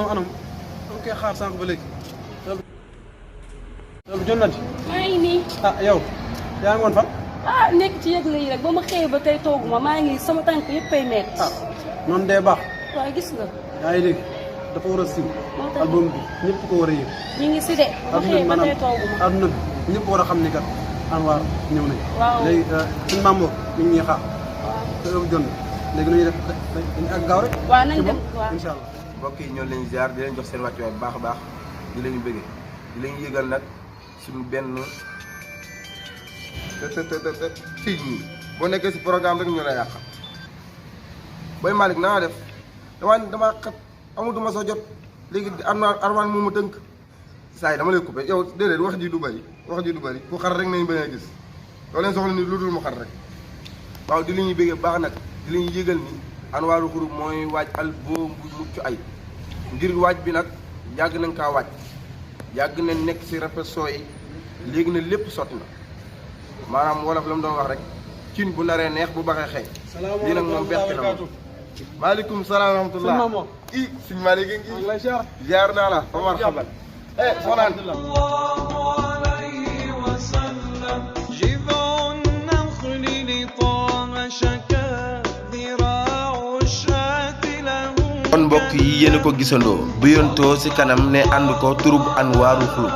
anam ok xaar sànq ba léegi loolu jot na ci maa ngi nii yow yaa ngi woon fan nekk ci yëgle yi rek ba ma xëyee ba tey tooguma maa ngi sama tànk yëpp ay metti noonu dee baax waaw gis nga yaa ngi dégg dafa war a siiw album bi ñëpp ko war a yëg ñu ngi si de ma xëyee ba tey tooguma adduna bi ñëpp war a xam ni kat Anwar ñëw nañ waaw léegi suñu Mamour mi ngi ñuy xaar te heure jot na léegi nañuy def dañu ak gaaw rek waaw nañ dem waaw incha allah mbokk yi ñoo leen ziar di leen jox seen wàccuwaay bu baax a baax di leen bëggee di leen yëgal nag suñu benn fii ñii boo nekkee si programme rek ñu la yàqal Boy Malick naa def damaa xat amatuma sa jot léegi Arwan moomu tënk saa yi dama lay coupé yow déedéet wax ji du bëri ku xar rek nañ bañ a gis doo leen soxla ni lu dul mu xar rek waaw di li ñuy bëggee baax nag di li ñuy yëgal ni Anwarul Xurub mooy waaj album bu mucc ay ngir waaj bi nag yàgg nañ kaa waaj yàgg nañ nekk si répétition yi léegi na lépp sotti na maanaam wolof la mu doon wax rek cin bu naree neex bu baxee xëy lii nag moom bett na moom maaleykum salaam wa rahmatullah sëñ Malick ngi ziar naa la fa marhaban soxnaan kon mbokk yi yéen a ko gisandoo bu yontoo ci kanam ne ànd ko turub Anwarul Xurub